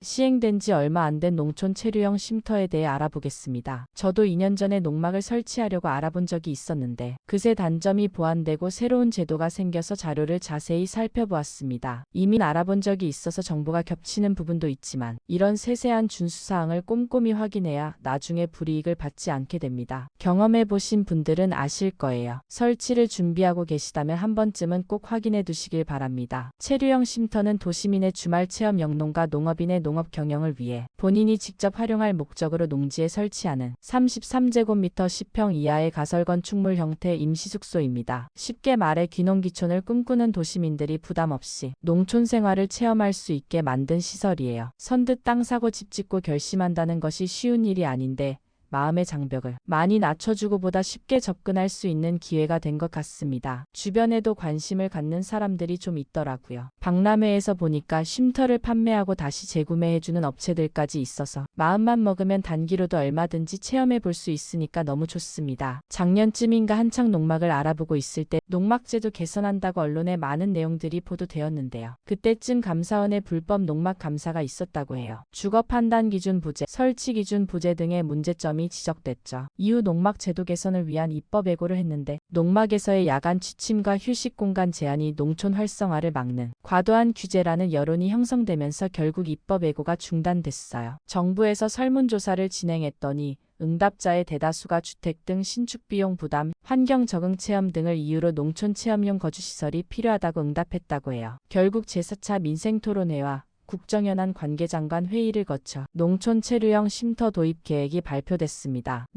시행된 지 얼마 안 된 농촌 체류형 쉼터에 대해 알아보겠습니다. 저도 2년 전에 농막을 설치하려고 알아본 적이 있었는데 그새 단점이 보완되고 새로운 제도가 생겨서 자료를 자세히 살펴보았습니다. 이미 알아본 적이 있어서 정보가 겹치는 부분도 있지만 이런 세세한 준수사항을 꼼꼼히 확인해야 나중에 불이익을 받지 않게 됩니다. 경험해보신 분들은 아실 거예요. 설치를 준비하고 계시다면 한 번쯤은 꼭 확인해 두시길 바랍니다. 체류형 쉼터는 도시민의 주말 체험 영농과 농업인의 농업 경영을 위해 본인이 직접 활용할 목적으로 농지에 설치하는 33제곱미터 10평 이하의 가설 건축물 형태의 임시숙소입니다. 쉽게 말해 귀농귀촌을 꿈꾸는 도시민들이 부담 없이 농촌 생활을 체험할 수 있게 만든 시설이에요. 선뜻 땅 사고 집 짓고 결심한다는 것이 쉬운 일이 아닌데 마음의 장벽을 많이 낮춰주고 보다 쉽게 접근할 수 있는 기회가 된 것 같습니다. 주변에도 관심을 갖는 사람들이 좀 있더라고요. 박람회에서 보니까 쉼터를 판매하고 다시 재구매해주는 업체들까지 있어서 마음만 먹으면 단기로도 얼마든지 체험해 볼 수 있으니까 너무 좋습니다. 작년쯤인가 한창 농막을 알아보고 있을 때 농막제도 개선한다고 언론에 많은 내용들이 보도되었는데요. 그때쯤 감사원의 불법 농막 감사가 있었다고 해요. 주거 판단 기준 부재, 설치 기준 부재 등의 문제점이 지적됐죠. 이후 농막 제도 개선을 위한 입법 예고를 했는데 농막에서의 야간 취침과 휴식 공간 제한이 농촌 활성화를 막는 과도한 규제라는 여론이 형성되면서 결국 입법 예고가 중단됐어요. 정부에서 설문조사를 진행했더니 응답자의 대다수가 주택 등 신축 비용 부담, 환경 적응 체험 등을 이유로 농촌 체험용 거주시설이 필요하다고 응답했다고 해요. 결국 제4차 민생토론회와 국정연한 관계장관 회의를 거쳐 농촌 체류형 쉼터 도입 계획이 발표됐습니다.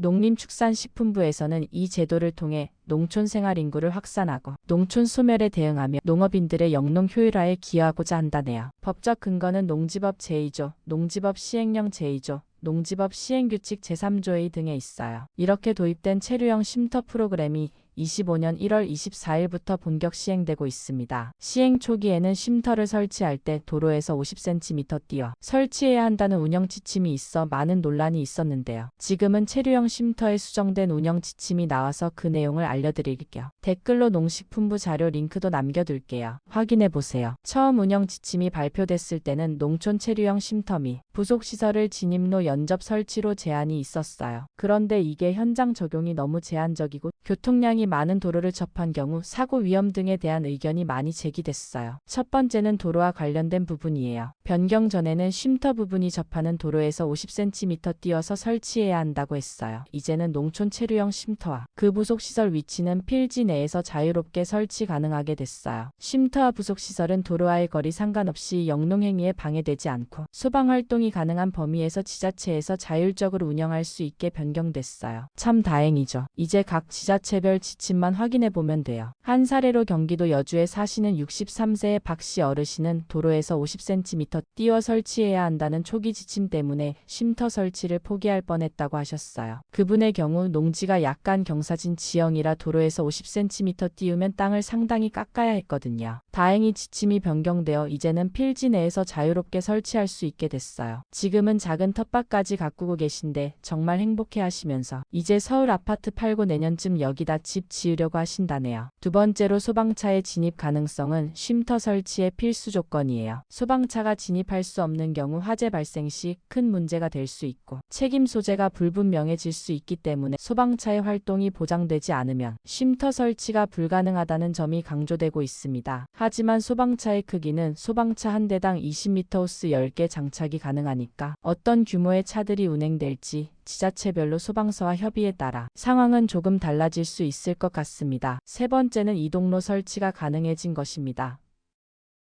농림축산식품부에서는 이 제도를 통해 농촌 생활 인구를 확산하고 농촌 소멸에 대응하며 농업인들의 영농 효율화에 기여하고자 한다네요. 법적 근거는 농지법 제2조, 농지법 시행령 제2조, 농지법 시행규칙 제3조의 등에 있어요. 이렇게 도입된 체류형 쉼터 프로그램이 25년 1월 24일부터 본격 시행되고 있습니다. 시행 초기에는 쉼터를 설치할 때 도로에서 50cm 띄어 설치해야 한다는 운영 지침이 있어 많은 논란이 있었는데요. 지금은 체류형 쉼터에 수정된 운영 지침이 나와서 그 내용을 알려드릴게요. 댓글로 농식품부 자료 링크도 남겨둘게요. 확인해보세요. 처음 운영 지침이 발표됐을 때는 농촌 체류형 쉼터 및 부속시설을 진입로 연접 설치로 제한이 있었어요. 그런데 이게 현장 적용이 너무 제한적이고 교통량이 많은 도로를 접한 경우 사고 위험 등에 대한 의견이 많이 제기됐어요. 첫 번째는 도로와 관련된 부분이에요. 변경 전에는 쉼터 부분이 접하는 도로에서 50cm 띄어서 설치해야 한다고 했어요. 이제는 농촌 체류형 쉼터와 그 부속시설 위치는 필지 내에서 자유롭게 설치 가능하게 됐어요. 쉼터와 부속시설은 도로와의 거리 상관없이 영농행위에 방해되지 않고 소방활동이 가능한 범위에서 지자체에서 자율적으로 운영할 수 있게 변경됐어요. 참 다행이죠. 이제 각 지자체별 지침만 확인해보면 돼요. 한 사례로 경기도 여주에 사시는 63세의 박씨 어르신은 도로에서 50cm 띄워 설치해야 한다는 초기 지침 때문에 쉼터 설치를 포기할 뻔했다고 하셨어요. 그분의 경우 농지가 약간 경사진 지형이라 도로에서 50cm 띄우면 땅을 상당히 깎아야 했거든요. 다행히 지침이 변경되어 이제는 필지 내에서 자유롭게 설치할 수 있게 됐어요. 지금은 작은 텃밭까지 가꾸고 계신데 정말 행복해 하시면서 이제 서울 아파트 팔고 내년쯤 여기다 집 지으려고 하신다네요. 두 번째로 소방차의 진입 가능성은 쉼터 설치의 필수 조건이에요. 소방차가 진입할 수 없는 경우 화재 발생 시 큰 문제가 될 수 있고 책임 소재가 불분명해질 수 있기 때문에 소방차의 활동이 보장되지 않으면 쉼터 설치가 불가능하다는 점이 강조되고 있습니다. 하지만 소방차의 크기는 소방차 한 대당 20m 호스 10개 장착이 가능하니까 어떤 규모의 차들이 운행될지 지자체별로 소방서와 협의에 따라 상황은 조금 달라질 수 있을 것 같습니다. 세 번째는 이동로 설치가 가능해진 것입니다.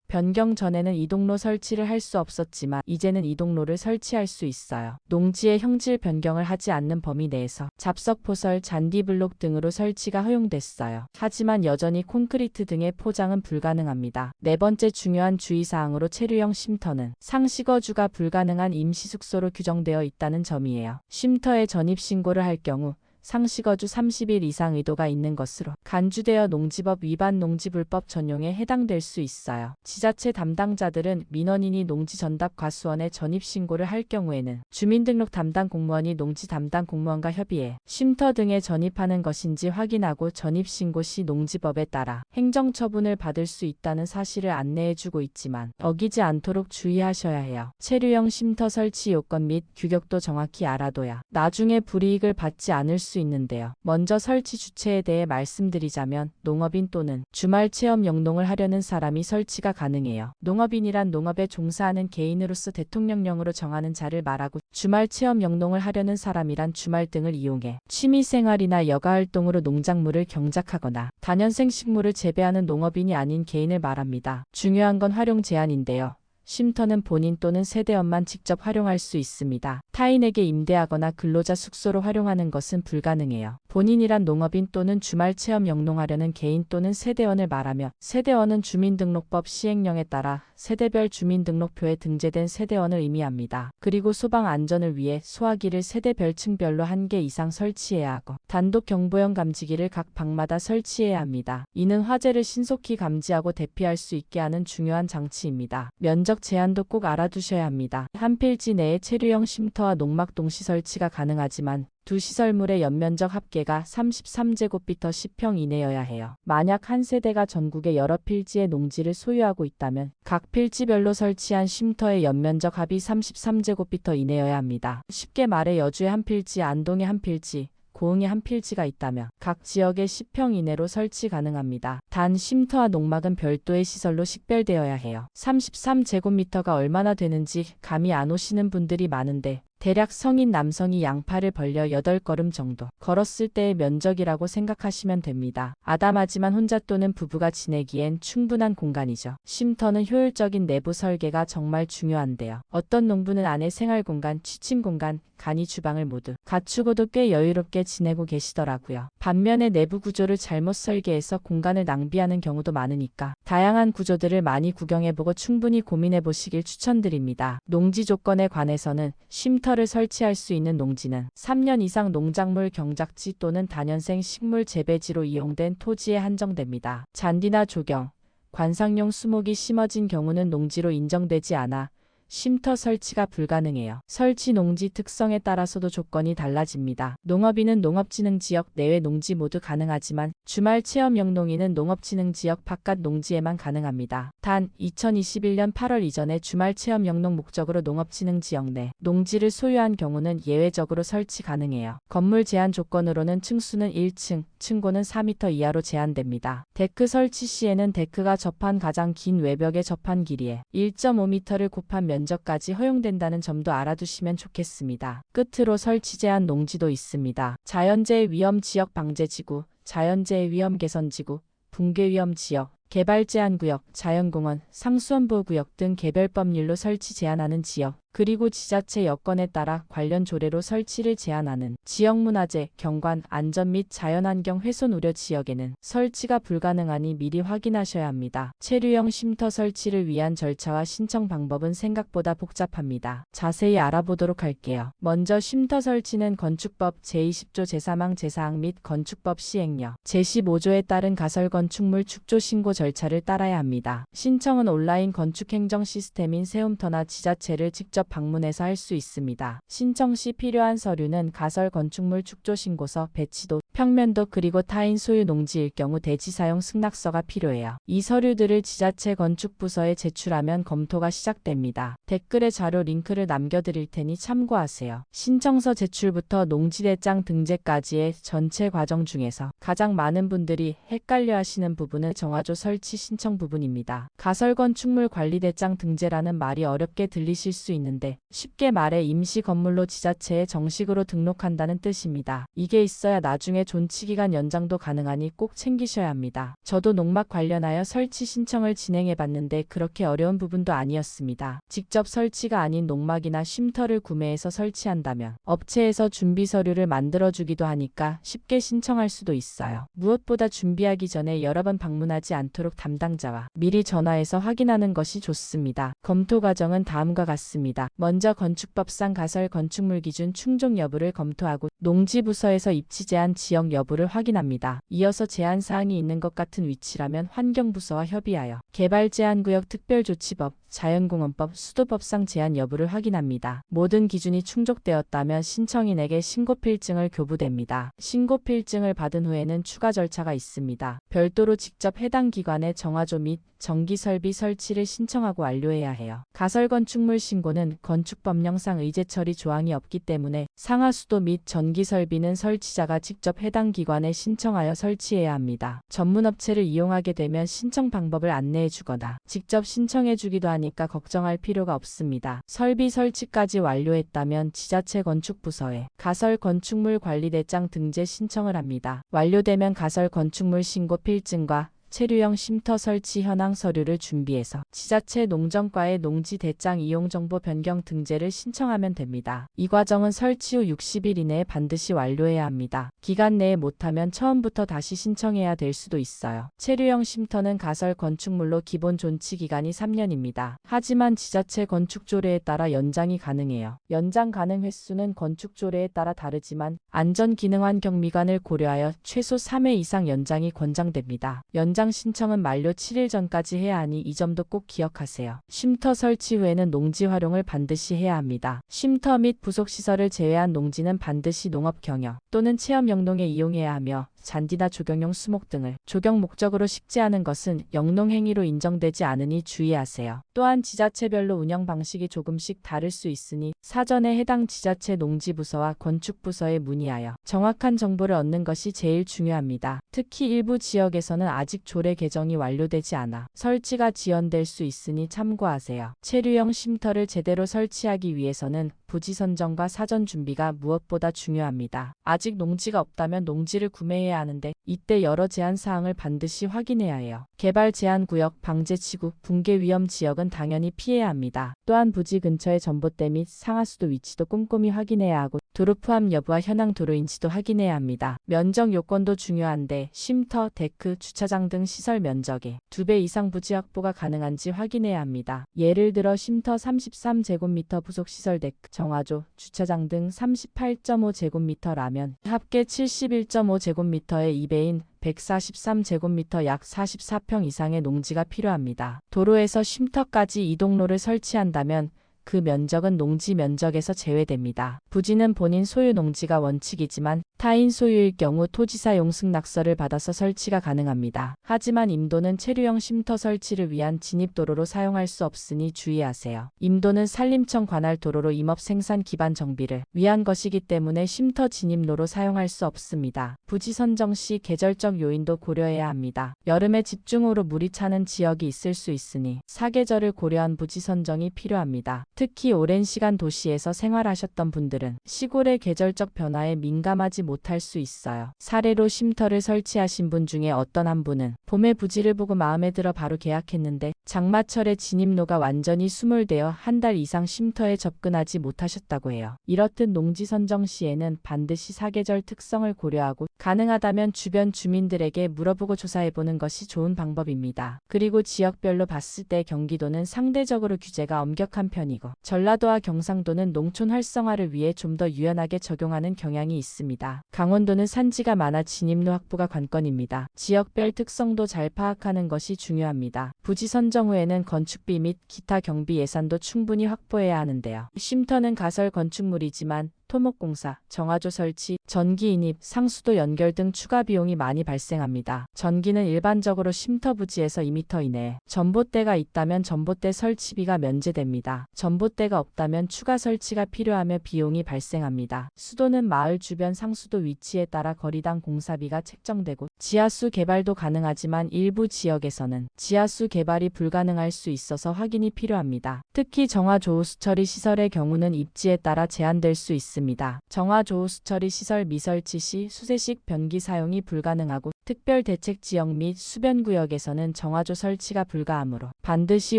변경 전에는 이동로 설치를 할 수 없었지만 이제는 이동로를 설치할 수 있어요. 농지의 형질 변경을 하지 않는 범위 내에서 잡석포설, 잔디블록 등으로 설치가 허용됐어요. 하지만 여전히 콘크리트 등의 포장은 불가능합니다. 네 번째 중요한 주의사항으로 체류형 쉼터는 상시거주가 불가능한 임시숙소로 규정되어 있다는 점이에요. 쉼터에 전입신고를 할 경우 상시거주 30일 이상 의도가 있는 것으로 간주되어 농지법 위반 농지불법 전용에 해당될 수 있어요. 지자체 담당자들은 민원인이 농지 전답 과수원에 전입신고를 할 경우에는 주민등록 담당 공무원이 농지 담당 공무원과 협의해 쉼터 등에 전입하는 것인지 확인하고 전입신고 시 농지법에 따라 행정처분을 받을 수 있다는 사실을 안내해주고 있지만 어기지 않도록 주의하셔야 해요. 체류형 쉼터 설치 요건 및 규격도 정확히 알아둬야 나중에 불이익을 받지 않을 수 있는데요. 먼저 설치 주체에 대해 말씀드리자면 농업인 또는 주말 체험 영농을 하려는 사람이 설치가 가능해요. 농업인이란 농업에 종사하는 개인으로서 대통령령으로 정하는 자를 말하고 주말 체험 영농을 하려는 사람이란 주말 등을 이용해 취미생활이나 여가활동으로 농작물을 경작하거나 다년생 식물을 재배하는 농업인이 아닌 개인을 말합니다. 중요한 건 활용 제한인데요. 쉼터는 본인 또는 세대원만 직접 활용할 수 있습니다. 타인에게 임대하거나 근로자 숙소로 활용하는 것은 불가능해요. 본인이란 농업인 또는 주말 체험 영농하려는 개인 또는 세대원을 말하며 세대원은 주민등록법 시행령에 따라 세대별 주민등록표에 등재된 세대원을 의미합니다. 그리고 소방 안전을 위해 소화기를 세대별층별로 1개 이상 설치해야 하고 단독 경보형 감지기를 각 방마다 설치해야 합니다. 이는 화재를 신속히 감지하고 대피할 수 있게 하는 중요한 장치입니다. 면적 제한도 꼭 알아두셔야 합니다. 한 필지 내에 체류형 쉼터와 농막 동시 설치가 가능하지만 두 시설물의 연면적 합계가 33제곱미터 10평 이내여야 해요. 만약 한 세대가 전국의 여러 필지의 농지를 소유하고 있다면 각 필지별로 설치한 쉼터의 연면적 합이 33제곱미터 이내여야 합니다. 쉽게 말해 여주의 한 필지, 안동의 한 필지, 고흥의 한 필지가 있다면 각 지역의 10평 이내로 설치 가능합니다. 단 쉼터와 농막은 별도의 시설로 식별되어야 해요. 33제곱미터가 얼마나 되는지 감이 안 오시는 분들이 많은데 대략 성인 남성이 양팔을 벌려 8걸음 정도 걸었을 때의 면적이라고 생각하시면 됩니다. 아담하지만 혼자 또는 부부가 지내기엔 충분한 공간이죠. 쉼터는 효율적인 내부 설계가 정말 중요한데요. 어떤 농부는 안에 생활공간, 취침공간, 간이 주방을 모두 갖추고도 꽤 여유롭게 지내고 계시더라고요. 반면에 내부 구조를 잘못 설계해서 공간을 낭비하는 경우도 많으니까 다양한 구조들을 많이 구경해보고 충분히 고민해보시길 추천드립니다. 농지 조건에 관해서는 쉼터를 설치할 수 있는 농지는 3년 이상 농작물 경작지 또는 다년생 식물 재배지로 이용된 토지에 한정됩니다. 잔디나 조경, 관상용 수목이 심어진 경우는 농지로 인정되지 않아 쉼터 설치가 불가능해요. 설치 농지 특성에 따라서도 조건이 달라집니다. 농업인은 농업진흥지역 내외 농지 모두 가능하지만 주말 체험 영농인은 농업진흥지역 바깥 농지에만 가능합니다. 단 2021년 8월 이전에 주말 체험 영농 목적으로 농업진흥지역 내 농지를 소유한 경우는 예외적으로 설치 가능해요. 건물 제한 조건으로는 층수는 1층, 층고는 4m 이하로 제한됩니다. 데크 설치 시에는 데크가 접한 가장 긴 외벽의 접한 길이에 1.5m를 곱한 면적까지 허용된다는 점도 알아두시면 좋겠습니다. 끝으로 설치 제한 농지도 있습니다. 자연재해 위험 지역 방제지구, 자연재해 위험 개선지구, 붕괴 위험 지역, 개발 제한 구역, 자연공원, 상수원보호구역 등 개별 법률로 설치 제한하는 지역, 그리고 지자체 여건에 따라 관련 조례로 설치를 제한하는 지역문화재, 경관, 안전 및 자연환경 훼손 우려 지역에는 설치가 불가능하니 미리 확인하셔야 합니다. 체류형 쉼터 설치를 위한 절차와 신청 방법은 생각보다 복잡합니다. 자세히 알아보도록 할게요. 먼저 쉼터 설치는 건축법 제20조 제3항 제4항 및 건축법 시행령 제15조에 따른 가설건축물 축조 신고 절차를 따라야 합니다. 신청은 온라인 건축행정 시스템인 세움터나 지자체를 직접 방문해서 할 수 있습니다. 신청 시 필요한 서류는 가설 건축물 축조 신고서, 배치도, 평면도 그리고 타인 소유 농지일 경우 대지 사용 승낙서가 필요해요. 이 서류들을 지자체 건축부서에 제출하면 검토가 시작됩니다. 댓글에 자료 링크를 남겨드릴 테니 참고하세요. 신청서 제출부터 농지대장 등재까지의 전체 과정 중에서 가장 많은 분들이 헷갈려하시는 부분은 정화조 설치 신청 부분입니다. 가설 건축물 관리대장 등재라는 말이 어렵게 들리실 수 있는데 쉽게 말해 임시 건물로 지자체에 정식으로 등록한다는 뜻입니다. 이게 있어야 나중에 존치기간 연장도 가능하니 꼭 챙기셔야 합니다. 저도 농막 관련하여 설치 신청을 진행해봤는데 그렇게 어려운 부분도 아니었습니다. 직접 설치가 아닌 농막이나 쉼터를 구매해서 설치한다면 업체에서 준비 서류를 만들어주기도 하니까 쉽게 신청할 수도 있어요. 무엇보다 준비하기 전에 여러 번 방문하지 않도록 담당자와 미리 전화해서 확인하는 것이 좋습니다. 검토 과정은 다음과 같습니다. 있습니다. 먼저 건축법상 가설 건축물 기준 충족 여부를 검토하고 농지부서에서 입지 제한 지역 여부를 확인합니다. 이어서 제한 사항이 있는 것 같은 위치라면 환경부서와 협의하여 개발제한구역 특별조치법, 자연공원법, 수도법상 제한 여부를 확인합니다. 모든 기준이 충족되었다면 신청인에게 신고필증을 교부됩니다. 신고필증을 받은 후에는 추가 절차가 있습니다. 별도로 직접 해당 기관에 정화조 및 전기설비 설치를 신청하고 완료해야 해요. 가설건축물 신고는 건축법령상 의제처리 조항이 없기 때문에 상하수도 및 전기설비는 설치자가 직접 해당 기관에 신청하여 설치해야 합니다. 전문업체를 이용하게 되면 신청 방법을 안내해 주거나 직접 신청해 주기도 하니까 걱정할 필요가 없습니다. 설비 설치까지 완료했다면 지자체 건축부서에 가설건축물 관리대장 등재 신청을 합니다. 완료되면 가설건축물 신고 필증과 체류형 쉼터 설치 현황 서류를 준비해서 지자체 농정과에 농지 대장 이용 정보 변경 등재를 신청하면 됩니다. 이 과정은 설치 후 60일 이내에 반드시 완료해야 합니다. 기간 내에 못하면 처음부터 다시 신청해야 될 수도 있어요. 체류형 쉼터는 가설 건축물로 기본 존치 기간이 3년입니다. 하지만 지자체 건축조례에 따라 연장이 가능해요. 연장 가능 횟수는 건축조례에 따라 다르지만 안전기능환경미관을 고려하여 최소 3회 이상 연장이 권장됩니다. 연장 신청은 만료 7일 전까지 해야 하니 이 점도 꼭 기억하세요. 쉼터 설치 후에는 농지 활용을 반드시 해야 합니다. 쉼터 및 부속시설을 제외한 농지는 반드시 농업 경영 또는 체험 영농에 이용해야 하며 잔디나 조경용 수목 등을 조경 목적으로 식재하는 것은 영농 행위로 인정되지 않으니 주의하세요. 또한 지자체별로 운영 방식이 조금씩 다를 수 있으니 사전에 해당 지자체 농지부서와 건축부서에 문의하여 정확한 정보를 얻는 것이 제일 중요합니다. 특히 일부 지역에서는 아직 조례 개정이 완료되지 않아 설치가 지연될 수 있으니 참고하세요. 체류형 쉼터를 제대로 설치하기 위해서는 부지 선정과 사전 준비가 무엇보다 중요합니다. 아직 농지가 없다면 농지를 구매해야 하는데 이때 여러 제한 사항을 반드시 확인해야 해요. 개발 제한 구역, 방제지구, 붕괴 위험 지역은 당연히 피해야 합니다. 또한 부지 근처의 전봇대 및 상하수도 위치도 꼼꼼히 확인해야 하고 도로 포함 여부와 현황 도로인지도 확인해야 합니다. 면적 요건도 중요한데 쉼터, 데크, 주차장 등 시설 면적의 2배 이상 부지 확보가 가능한지 확인해야 합니다. 예를 들어 쉼터 33제곱미터 부속시설 데크, 정화조, 주차장 등 38.5제곱미터라면 합계 71.5제곱미터의 2배인 143제곱미터 약 44평 이상의 농지가 필요합니다. 도로에서 쉼터까지 이동로를 설치한다면 그 면적은 농지 면적에서 제외됩니다. 부지는 본인 소유 농지가 원칙이지만 타인 소유일 경우 토지사 용승낙서를 받아서 설치가 가능합니다. 하지만 임도는 체류형 쉼터 설치를 위한 진입도로로 사용할 수 없으니 주의하세요. 임도는 산림청 관할 도로로 임업 생산 기반 정비를 위한 것이기 때문에 쉼터 진입로로 사용할 수 없습니다. 부지 선정 시 계절적 요인도 고려해야 합니다. 여름에 집중호우로 물이 차는 지역이 있을 수 있으니 사계절을 고려한 부지 선정이 필요합니다. 특히 오랜 시간 도시에서 생활하셨던 분들은 시골의 계절적 변화에 민감하지 못할 수 있어요. 사례로 쉼터를 설치하신 분 중에 어떤 한 분은 봄에 부지를 보고 마음에 들어 바로 계약했는데 장마철에 진입로가 완전히 수몰되어 한 달 이상 쉼터에 접근하지 못하셨다고 해요. 이렇듯 농지 선정 시에는 반드시 사계절 특성을 고려하고 가능하다면 주변 주민들에게 물어보고 조사해보는 것이 좋은 방법입니다. 그리고 지역별로 봤을 때 경기도는 상대적으로 규제가 엄격한 편이고 전라도와 경상도는 농촌 활성화를 위해 좀 더 유연하게 적용하는 경향이 있습니다. 강원도는 산지가 많아 진입로 확보가 관건입니다. 지역별 특성도 잘 파악하는 것이 중요합니다. 부지 선정 후에는 건축비 및 기타 경비 예산도 충분히 확보해야 하는데요. 쉼터는 가설 건축물이지만 토목공사, 정화조 설치, 전기 인입, 상수도 연결 등 추가 비용이 많이 발생합니다. 전기는 일반적으로 쉼터 부지에서 2m 이내에 전봇대가 있다면 전봇대 설치비가 면제됩니다. 전봇대가 없다면 추가 설치가 필요하며 비용이 발생합니다. 수도는 마을 주변 상수도 위치에 따라 거리당 공사비가 책정되고 지하수 개발도 가능하지만 일부 지역에서는 지하수 개발이 불가능할 수 있어서 확인이 필요합니다. 특히 정화조후 수처리 시설의 경우는 입지에 따라 제한될 수 있습니다. 있습니다. 정화 조우수 처리 시설 미설치 시 수세식 변기 사용이 불가능하고 특별대책지역 및 수변구역에서는 정화조 설치가 불가하므로 반드시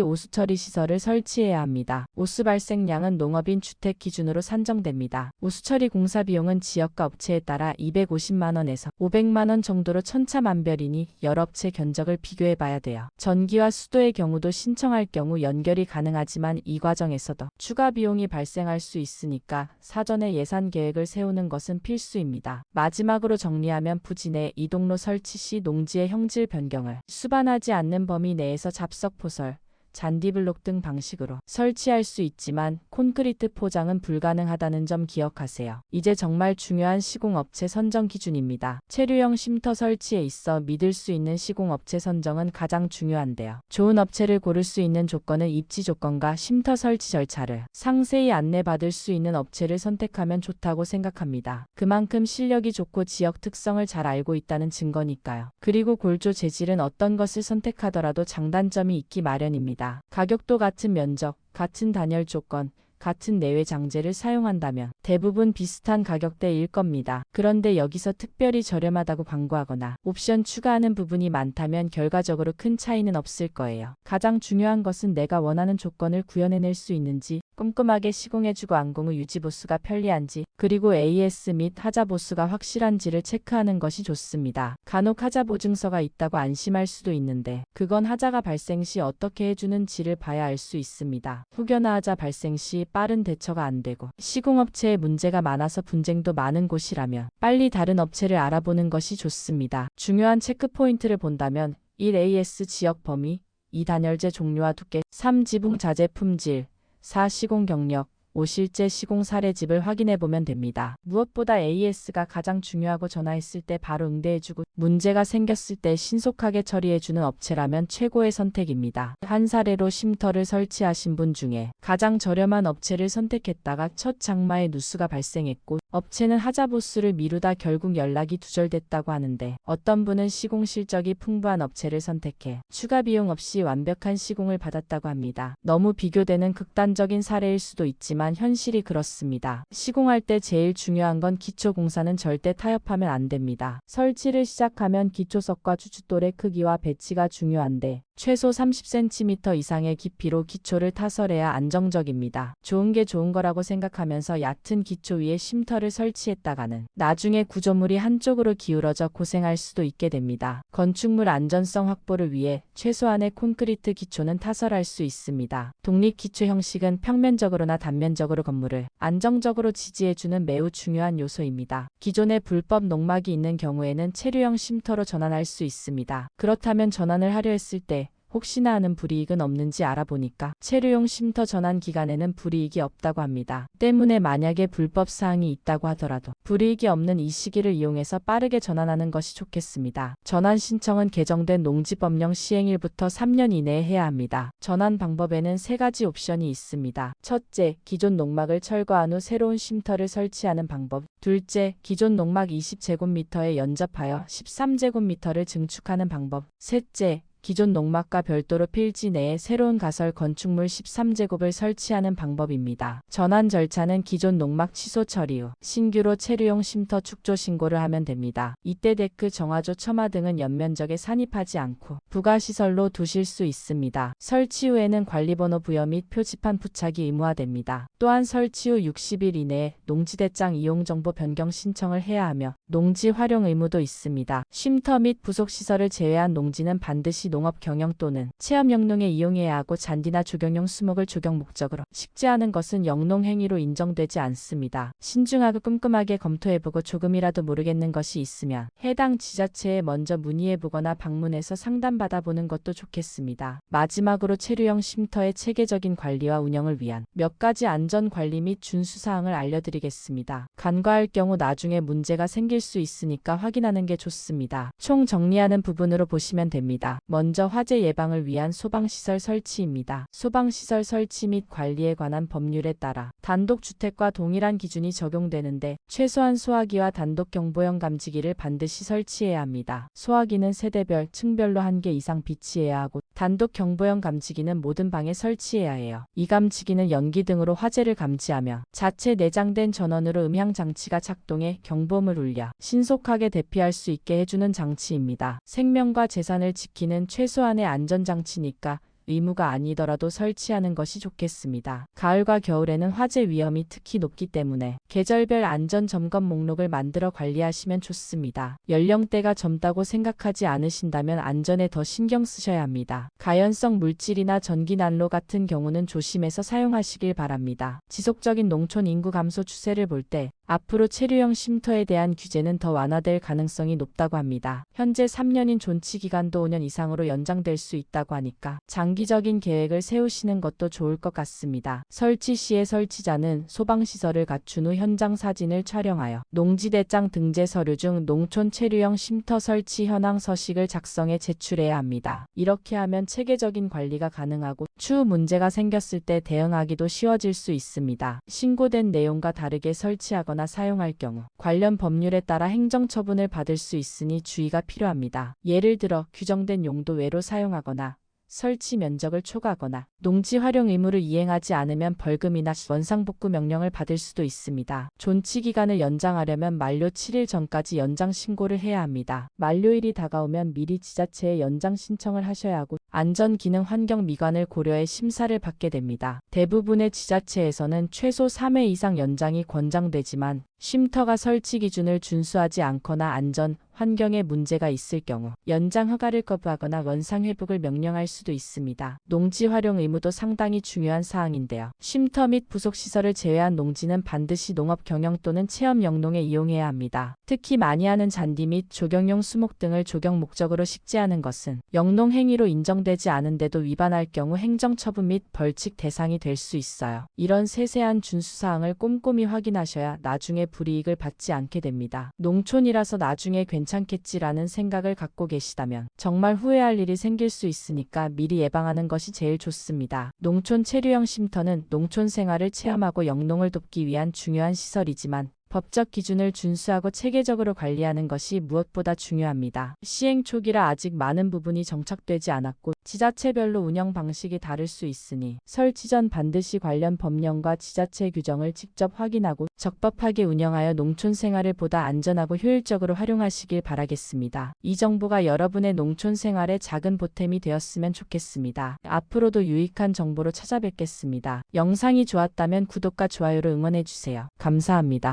오수처리 시설을 설치해야 합니다. 오수 발생량은 농업인 주택 기준으로 산정됩니다. 오수처리 공사 비용은 지역과 업체에 따라 250만원에서 500만원 정도로 천차만별이니 여러 업체 견적을 비교해봐야 돼요. 전기와 수도의 경우도 신청할 경우 연결이 가능하지만 이 과정에서도 추가 비용이 발생할 수 있으니까 사전에 예산 계획을 세우는 것은 필수입니다. 마지막으로 정리하면 부지 내 이동로 설치 시 농지의 형질 변경을 수반하지 않는 범위 내에서 잡석포설, 잔디블록 등 방식으로 설치할 수 있지만 콘크리트 포장은 불가능하다는 점 기억하세요. 이제 정말 중요한 시공업체 선정 기준입니다. 체류형 쉼터 설치에 있어 믿을 수 있는 시공업체 선정은 가장 중요한데요. 좋은 업체를 고를 수 있는 조건은 입지 조건과 쉼터 설치 절차를 상세히 안내받을 수 있는 업체를 선택하면 좋다고 생각합니다. 그만큼 실력이 좋고 지역 특성을 잘 알고 있다는 증거니까요. 그리고 골조 재질은 어떤 것을 선택하더라도 장단점이 있기 마련입니다. 가격도 같은 면적, 같은 단열 조건, 같은 내외 장재를 사용한다면 대부분 비슷한 가격대일 겁니다. 그런데 여기서 특별히 저렴하다고 광고하거나 옵션 추가하는 부분이 많다면 결과적으로 큰 차이는 없을 거예요. 가장 중요한 것은 내가 원하는 조건을 구현해낼 수 있는지, 꼼꼼하게 시공해주고 안공 후 유지 보수가 편리한지, 그리고 AS 및 하자 보수가 확실한지를 체크하는 것이 좋습니다. 간혹 하자 보증서가 있다고 안심할 수도 있는데 그건 하자가 발생 시 어떻게 해주는지를 봐야 알 수 있습니다. 혹여나 하자 발생 시 빠른 대처가 안 되고 시공업체에 문제가 많아서 분쟁도 많은 곳이라면 빨리 다른 업체를 알아보는 것이 좋습니다. 중요한 체크포인트를 본다면 1. AS 지역 범위, 2. 단열재 종류와 두께, 3. 지붕 자재 품질, 4. 시공 경력, 5. 실제 시공 사례집을 확인해보면 됩니다. 무엇보다 AS가 가장 중요하고 전화했을 때 바로 응대해주고 문제가 생겼을 때 신속하게 처리해주는 업체라면 최고의 선택입니다. 한 사례로 쉼터를 설치하신 분 중에 가장 저렴한 업체를 선택했다가 첫 장마에 누수가 발생했고 업체는 하자 보수를 미루다 결국 연락이 두절됐다고 하는데 어떤 분은 시공 실적이 풍부한 업체를 선택해 추가 비용 없이 완벽한 시공을 받았다고 합니다. 너무 비교되는 극단적인 사례일 수도 있지만 현실이 그렇습니다. 시공할 때 제일 중요한 건 기초 공사는 절대 타협하면 안 됩니다. 설치를 시작하면 기초석과 주춧돌의 크기와 배치가 중요한데 최소 30cm 이상의 깊이로 기초를 타설해야 안정적입니다. 좋은 게 좋은 거라고 생각하면서 얕은 기초 위에 쉼터를 설치했다가는 나중에 구조물이 한쪽으로 기울어져 고생할 수도 있게 됩니다. 건축물 안전성 확보를 위해 최소한의 콘크리트 기초는 타설할 수 있습니다. 독립 기초 형식은 평면적으로나 단면적으로 건물을 안정적으로 지지해주는 매우 중요한 요소입니다. 기존에 불법 농막이 있는 경우에는 체류형 쉼터로 전환할 수 있습니다. 그렇다면 전환을 하려 했을 때 혹시나 하는 불이익은 없는지 알아보니까 체류용 쉼터 전환 기간에는 불이익이 없다고 합니다. 때문에 만약에 불법 사항이 있다고 하더라도 불이익이 없는 이 시기를 이용해서 빠르게 전환하는 것이 좋겠습니다. 전환 신청은 개정된 농지법령 시행일부터 3년 이내에 해야 합니다. 전환 방법에는 3가지 옵션이 있습니다. 첫째, 기존 농막을 철거한 후 새로운 쉼터를 설치하는 방법. 둘째, 기존 농막 20제곱미터에 연접하여 13제곱미터를 증축하는 방법. 셋째, 기존 농막과 별도로 필지 내에 새로운 가설 건축물 13제곱을 설치하는 방법입니다. 전환 절차는 기존 농막 취소 처리 후 신규로 체류용 쉼터 축조 신고를 하면 됩니다. 이때 데크, 정화조, 처마 등은 연면적에 산입하지 않고 부가시설로 두실 수 있습니다. 설치 후에는 관리번호 부여 및 표지판 부착이 의무화됩니다. 또한 설치 후 60일 이내에 농지대장 이용정보 변경 신청을 해야 하며 농지 활용 의무도 있습니다. 쉼터 및 부속시설을 제외한 농지는 반드시 농업 경영 또는 체험 영농에 이용해야 하고 잔디나 조경용 수목을 조경 목적으로 식재하는 것은 영농 행위로 인정되지 않습니다. 신중하고 꼼꼼하게 검토해보고 조금이라도 모르겠는 것이 있으면 해당 지자체에 먼저 문의해보거나 방문해서 상담받아보는 것도 좋겠습니다. 마지막으로 체류형 쉼터의 체계적인 관리와 운영을 위한 몇 가지 안전관리 및 준수사항을 알려드리겠습니다. 간과할 경우 나중에 문제가 생길 수 있으니까 확인하는 게 좋습니다. 총 정리하는 부분으로 보시면 됩니다. 먼저 먼저 화재 예방을 위한 소방시설 설치입니다. 소방시설 설치 및 관리에 관한 법률에 따라 단독주택과 동일한 기준이 적용되는데 최소한 소화기와 단독경보형 감지기를 반드시 설치해야 합니다. 소화기는 세대별, 층별로 1개 이상 비치해야 하고 단독경보형 감지기는 모든 방에 설치해야 해요. 이 감지기는 연기 등으로 화재를 감지하며 자체 내장된 전원으로 음향장치가 작동해 경보음을 울려 신속하게 대피할 수 있게 해주는 장치입니다. 생명과 재산을 지키는 최소한의 안전장치니까 의무가 아니더라도 설치하는 것이 좋겠습니다. 가을과 겨울에는 화재 위험이 특히 높기 때문에 계절별 안전점검 목록을 만들어 관리하시면 좋습니다. 연령대가 젊다고 생각하지 않으신다면 안전에 더 신경 쓰셔야 합니다. 가연성 물질이나 전기난로 같은 경우는 조심해서 사용하시길 바랍니다. 지속적인 농촌 인구 감소 추세를 볼 때 앞으로 체류형 쉼터에 대한 규제는 더 완화될 가능성이 높다고 합니다. 현재 3년인 존치 기간도 5년 이상으로 연장될 수 있다고 하니까 장기적인 계획을 세우시는 것도 좋을 것 같습니다. 설치 시에 설치자는 소방시설을 갖춘 후 현장 사진을 촬영하여 농지대장 등재 서류 중 농촌 체류형 쉼터 설치 현황 서식을 작성해 제출해야 합니다. 이렇게 하면 체계적인 관리가 가능하고 추후 문제가 생겼을 때 대응하기도 쉬워질 수 있습니다. 신고된 내용과 다르게 설치하거나 사용할 경우 관련 법률에 따라 행정처분을 받을 수 있으니 주의가 필요합니다. 예를 들어 규정된 용도 외로 사용하거나 설치 면적을 초과하거나 농지 활용 의무를 이행하지 않으면 벌금이나 원상복구 명령을 받을 수도 있습니다. 존치 기간을 연장하려면 만료 7일 전까지 연장 신고를 해야 합니다. 만료일이 다가오면 미리 지자체에 연장 신청을 하셔야 하고 안전기능 환경 미관을 고려해 심사를 받게 됩니다. 대부분의 지자체에서는 최소 3회 이상 연장이 권장되지만 쉼터가 설치 기준을 준수하지 않거나 안전, 환경에 문제가 있을 경우 연장 허가를 거부하거나 원상 회복을 명령할 수도 있습니다. 농지 활용 의무도 상당히 중요한 사항인데요. 쉼터 및 부속시설을 제외한 농지는 반드시 농업 경영 또는 체험 영농에 이용해야 합니다. 특히 많이 하는 잔디 및 조경용 수목 등을 조경 목적으로 식재하는 것은 영농 행위로 인정되지 않은데도 위반할 경우 행정처분 및 벌칙 대상이 될 수 있어요. 이런 세세한 준수사항을 꼼꼼히 확인하셔야 나중에 불이익을 받지 않게 됩니다. 농촌이라서 나중에 괜찮겠지라는 생각을 갖고 계시다면 정말 후회할 일이 생길 수 있으니까 미리 예방하는 것이 제일 좋습니다. 농촌 체류형 쉼터는 농촌 생활을 체험하고 영농을 돕기 위한 중요한 시설이지만 법적 기준을 준수하고 체계적으로 관리하는 것이 무엇보다 중요합니다. 시행 초기라 아직 많은 부분이 정착되지 않았고 지자체별로 운영 방식이 다를 수 있으니 설치 전 반드시 관련 법령과 지자체 규정을 직접 확인하고 적법하게 운영하여 농촌 생활을 보다 안전하고 효율적으로 활용하시길 바라겠습니다. 이 정보가 여러분의 농촌 생활에 작은 보탬이 되었으면 좋겠습니다. 앞으로도 유익한 정보로 찾아뵙겠습니다. 영상이 좋았다면 구독과 좋아요로 응원해주세요. 감사합니다.